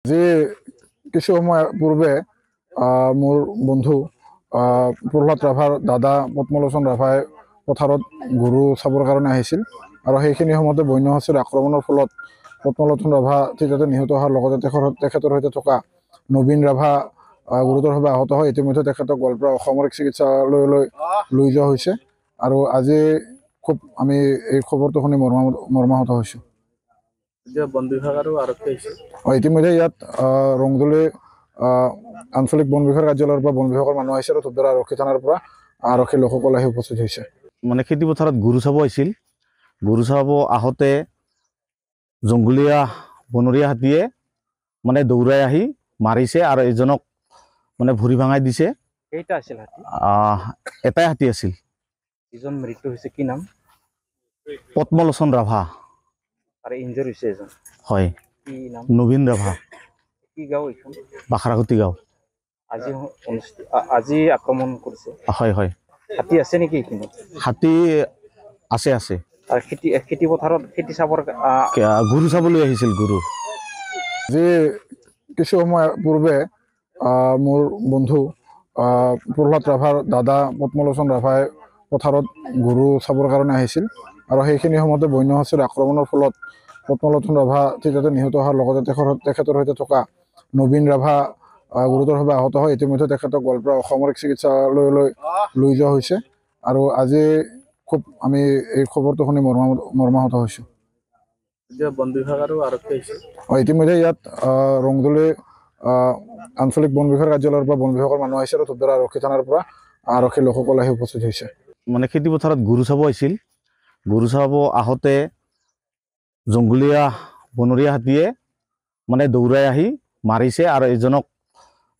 যে কিছু সময় পূৰ্বে মোৰ বন্ধু প্ৰহ্লাদ ৰাভাৰ দাদা পদ্মলোচন ৰাভাই পথাৰত গৰু চাবৰ কাৰণে আহিছিল আৰু সেইখিনি সময়তে বন্য হাতীৰ আক্ৰমণৰ ফলত পদ্মলোচন ৰাভা তেতিয়া নিহত হোৱাৰ লগতে তেখেতৰ সৈতে থকা নবীন ৰাভা গুৰুতৰভাৱে আহত হয়। ইতিমধ্যে তেখেতক গোৱালপাৰা অসামৰিক চিকিৎসালয়লৈ লৈ যোৱা হৈছে আৰু আজি খুব আমি এই খবৰটো শুনি মৰ্মাহত হৈছোঁ। বন বিভাগ আৰু আৰক্ষী আহিছে। ইতিমধ্যে ইয়াত ৰংদলী আঞ্চলিক বন বিভাগ কাৰ্যালয়ৰ পৰা বন বিভাগৰ মানুহ আহিছে আৰু ধূপদৰা আৰক্ষী থানাৰ পৰা আৰক্ষীৰ লোকসকল আহি উপস্থিত হৈছে। মানে খেতি পথাৰত গৰু চাব আহিছিল। গৰু চাব আহোঁতে জংঘলীয়া বনৰীয়া হাতীয়ে মানে দৌৰাই আহি মাৰিছে আৰু এজনক মানে ভৰি ভাঙাই দিছে। কেইটা আছিল হাতী? এটাই হাতী আছিল। এজন মৃত্যু হৈছে, কি নাম? পদ্মলোচন ৰাভা। আৰু ইনজৰ হৈছে এজন। হয়। কি নাম? নবীন ৰাভা। কি গাঁও এইখন? বাখৰাকুটি গাঁও। আজি আক্ৰমণ কৰিছে। হয় হয়। হাতী আছে নেকি এইখিনিত? হাতী আছে আছে। আৰু খেতি পথাৰত খেতি চাবৰ গৰু চাবলৈ আহিছিল। গৰু যে কিছু সময় পূৰ্বে মোৰ বন্ধু প্ৰহ্লাদ ৰাভাৰ দাদা পদ্মলোচন ৰাভাই পথাৰত গৰু চাবৰ কাৰণে আহিছিল আৰু সেইখিনি সময়তে বন্য হাতীৰ আক্ৰমণৰ ফলত পদ্মলোচন ৰাভা তেতিয়া নিহত হোৱাৰ লগতে তেখেতৰ সৈতে থকা নবীন ৰাভা গুৰুতৰভাৱে আহত হয়। ইতিমধ্যে তেখেতক গোৱালপাৰা অসামৰিক চিকিৎসালয়লৈ লৈ যোৱা হৈছে আৰু আজি খুব আমি এই খবৰটো শুনি মৰ্মাহত হৈছোঁ। বন বিভাগ আৰু আৰক্ষী আহিছে। ইতিমধ্যে ইয়াত ৰংদলী আঞ্চলিক বন বিভাগ কাৰ্যালয়ৰ পৰা বন বিভাগৰ মানুহ আহিছে আৰু ধূপদৰা আৰক্ষী থানাৰ পৰা আৰক্ষীৰ লোকসকল আহি উপস্থিত হৈছে। মানে খেতি পথাৰত গৰু চাব আহিছিল। গৰু চাব আহোঁতে জংঘলীয়া বনৰীয়া হাতীয়ে মানে দৌৰাই আহি মাৰিছে আৰু এজনক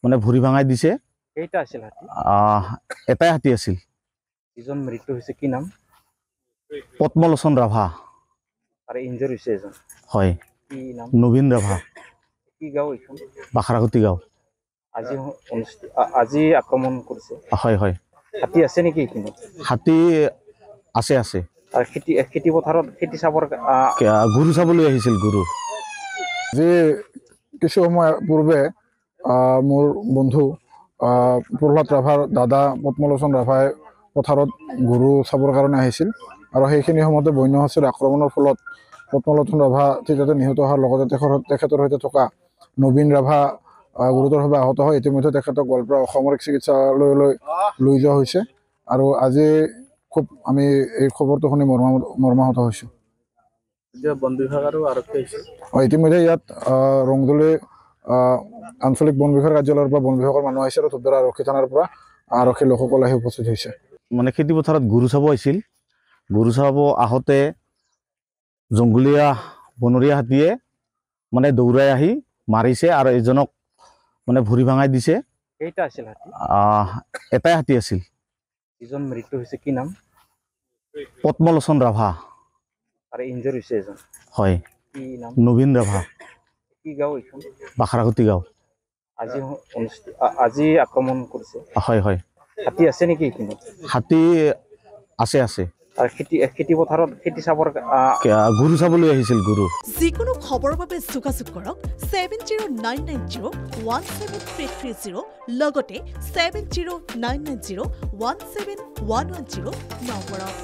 মানে ভৰি ভাঙাই দিছে। কেইটা আছিল হাতী? এটাই হাতী আছিল। এজন মৃত্যু হৈছে, কি নাম? পদ্মলোচন ৰাভা। আৰু ইনজৰ হৈছে এজন। হয়। কি নাম? নবীন ৰাভা। কি গাঁও এইখন? বাখৰাকুটি গাঁও। আজি আক্ৰমণ কৰিছে। হয় হয়। হাতী আছে নেকি এইখিনিত? হাতী আছে আছে। আৰু খেতি পথাৰত খেতি চাবৰ গৰু চাবলৈ আহিছিল। গৰু যে কিছু সময় পূৰ্বে মোৰ বন্ধু প্ৰহ্লাদ ৰাভাৰ দাদা পদ্মলোচন ৰাভাই পথাৰত গৰু চাবৰ কাৰণে আহিছিল আৰু সেইখিনি সময়তে বন্য হাতীৰ আক্ৰমণৰ ফলত পদ্মলোচন ৰাভা তেতিয়া নিহত হোৱাৰ লগতে তেখেতৰ সৈতে থকা নবীন ৰাভা গুৰুতৰভাৱে আহত হয়। ইতিমধ্যে তেখেতক গোৱালপাৰা অসামৰিক চিকিৎসালয়লৈ লৈ যোৱা হৈছে আৰু আজি খুব আমি এই খবৰটো শুনি মৰ্মাহত হৈছোঁ। বন বিভাগ আৰু আৰক্ষী আহিছে। ইতিমধ্যে ইয়াত ৰংদলী আঞ্চলিক বন বিভাগ কাৰ্যালয়ৰ পৰা বন বিভাগৰ মানুহ আহিছে আৰু ধূপদৰা আৰক্ষী থানাৰ পৰা আৰক্ষীৰ লোকসকল আহি উপস্থিত হৈছে। মানে খেতি পথাৰত গৰু চাব আহিছিল। গৰু চাব আহোঁতে জংঘলীয়া বনৰীয়া হাতীয়ে মানে দৌৰাই আহি মাৰিছে আৰু এজনক মানে ভৰি ভাঙাই দিছে। কেইটা আছিল হাতী? এটাই হাতী আছিল। এজন মৃত্যু হৈছে, কি নাম? পদ্মলোচন ৰাভা। আৰু ইনজৰ হৈছে এজন। হয়। কি নাম? নবীন ৰাভা। কি গাঁও এইখন? বাখৰাকুটি গাঁও। আজি আক্ৰমণ কৰিছে। হয় হয়। হাতী আছে নেকি এইখিনিত? হাতী আছে আছে। আৰু খেতি পথাৰত খেতি চাবৰ গৰু চাবলৈ আহিছিল। গৰু যিকোনো খবৰৰ বাবে যোগাযোগ কৰক 7099017330 লগতে 7099017110 নম্বৰত।